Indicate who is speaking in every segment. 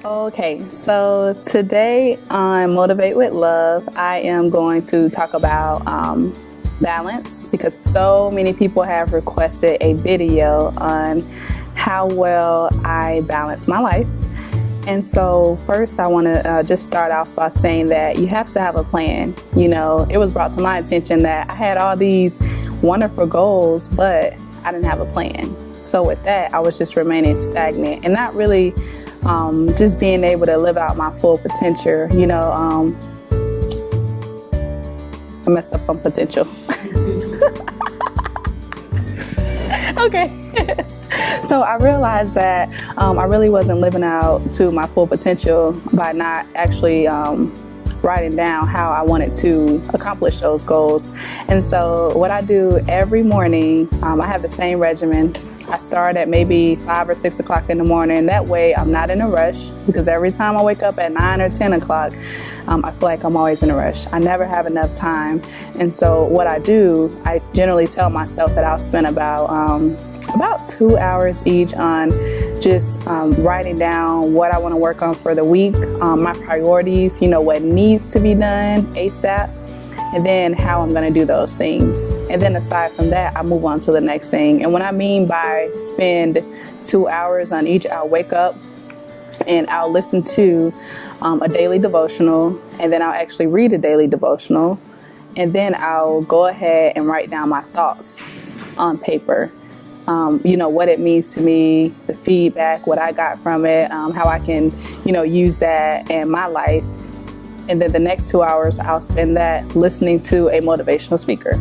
Speaker 1: Okay, so today on Motivate with Love, I am going to talk about balance, because so many people have requested a video on how well I balance my life. And so first I want to just start off by saying that you have to have a plan. You know, it was brought to my attention that I had all these wonderful goals, but I didn't have a plan. So with that, I was just remaining stagnant and not really just being able to live out my full potential. You know, I messed up on potential. Okay. So I realized that I really wasn't living out to my full potential by not actually writing down how I wanted to accomplish those goals. And so what I do every morning, I have the same regimen. I start at maybe 5 or 6 o'clock in the morning. That way I'm not in a rush, because every time I wake up at 9 or 10 o'clock, I feel like I'm always in a rush. I never have enough time. And so what I do, I generally tell myself that I'll spend about 2 hours each on just writing down what I want to work on for the week, my priorities, you know, what needs to be done ASAP, and then how I'm going to do those things. And then aside from that, I move on to the next thing. And what I mean by spend 2 hours on each, I'll wake up and I'll listen to a daily devotional, and then I'll actually read a daily devotional, and then I'll go ahead and write down my thoughts on paper. You know, what it means to me, the feedback, what I got from it, how I can, you know, use that in my life. And then the next 2 hours, I'll spend that listening to a motivational speaker.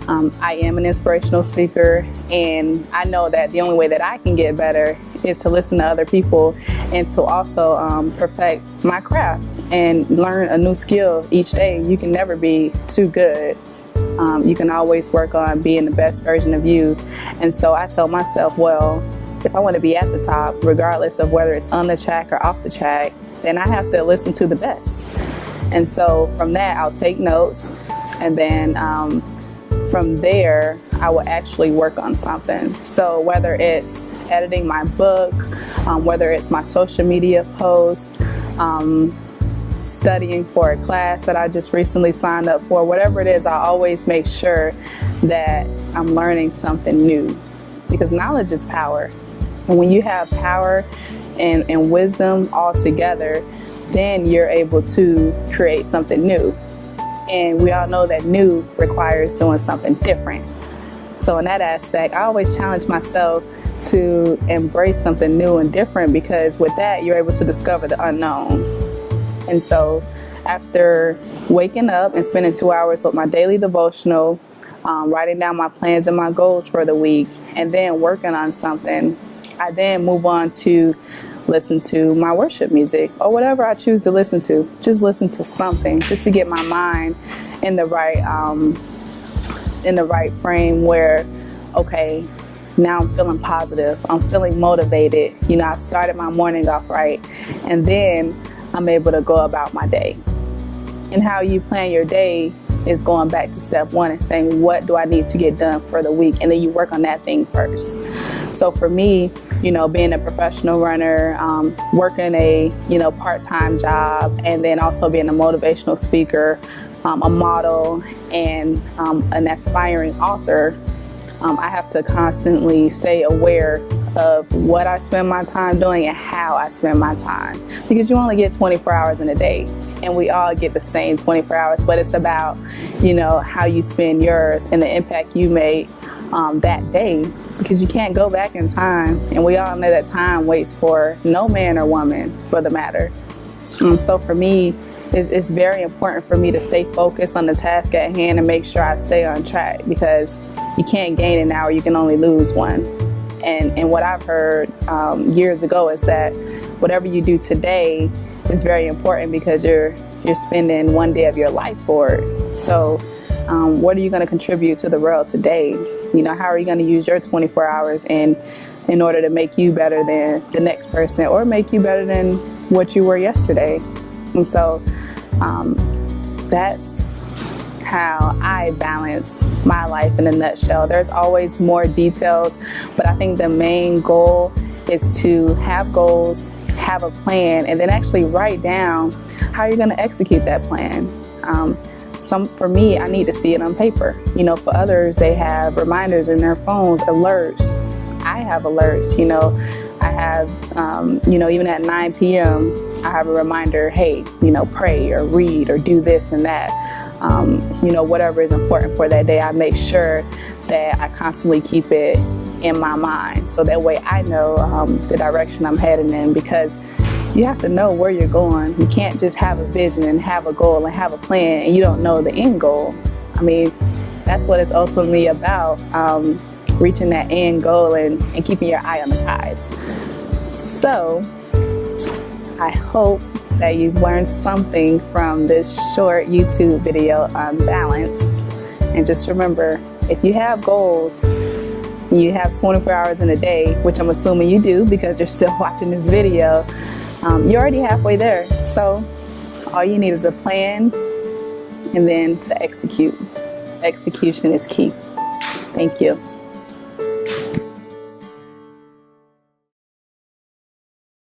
Speaker 1: I am an inspirational speaker, and I know that the only way that I can get better is to listen to other people and to also perfect my craft and learn a new skill each day. You can never be too good. You can always work on being the best version of you. And so I tell myself, well, if I want to be at the top, regardless of whether it's on the track or off the track, then I have to listen to the best. And so from that, I'll take notes, and then from there, I will actually work on something. So whether it's editing my book, whether it's my social media post, studying for a class that I just recently signed up for, whatever it is, I always make sure that I'm learning something new, because knowledge is power. And when you have power and wisdom all together, then you're able to create something new. And we all know that new requires doing something different. So in that aspect, I always challenge myself to embrace something new and different, because with that, you're able to discover the unknown. And so after waking up and spending 2 hours with my daily devotional, writing down my plans and my goals for the week, and then working on something, I then move on to listen to my worship music or whatever I choose to listen to. Just listen to something just to get my mind in the right frame where, okay, now I'm feeling positive. I'm feeling motivated. You know, I've started my morning off right, and then I'm able to go about my day. And how you plan your day is going back to step one and saying, what do I need to get done for the week? And then you work on that thing first. So for me, you know, being a professional runner, working a, you know, part-time job, and then also being a motivational speaker, a model, and an aspiring author, I have to constantly stay aware of what I spend my time doing and how I spend my time, because you only get 24 hours in a day, and we all get the same 24 hours, but it's about, you know, how you spend yours and the impact you made that day, because you can't go back in time, and we all know that time waits for no man or woman for the matter. So for me, it's very important for me to stay focused on the task at hand and make sure I stay on track, because you can't gain an hour, you can only lose one. And what I've heard years ago is that whatever you do today is very important, because you're spending one day of your life for it. So what are you going to contribute to the world today? You know, how are you going to use your 24 hours in order to make you better than the next person, or make you better than what you were yesterday? And so that's how I balance my life in a nutshell. There's always more details, but I think the main goal is to have goals have a plan, and then actually write down how you're going to execute that plan. For me, I need to see it on paper. You know, for others, they have reminders in their phones, alerts. I have alerts, you know. I have, you know, even at 9 p.m., I have a reminder, hey, you know, pray or read or do this and that. You know, whatever is important for that day, I make sure that I constantly keep it in my mind. So that way I know the direction I'm heading in, because you have to know where you're going. You can't just have a vision and have a goal and have a plan and you don't know the end goal. I mean, that's what it's ultimately about, reaching that end goal and keeping your eye on the prize. So I hope that you've learned something from this short YouTube video on balance. And just remember, if you have goals, you have 24 hours in a day, which I'm assuming you do because you're still watching this video, you're already halfway there. So all you need is a plan and then to execute. Execution is key. Thank you.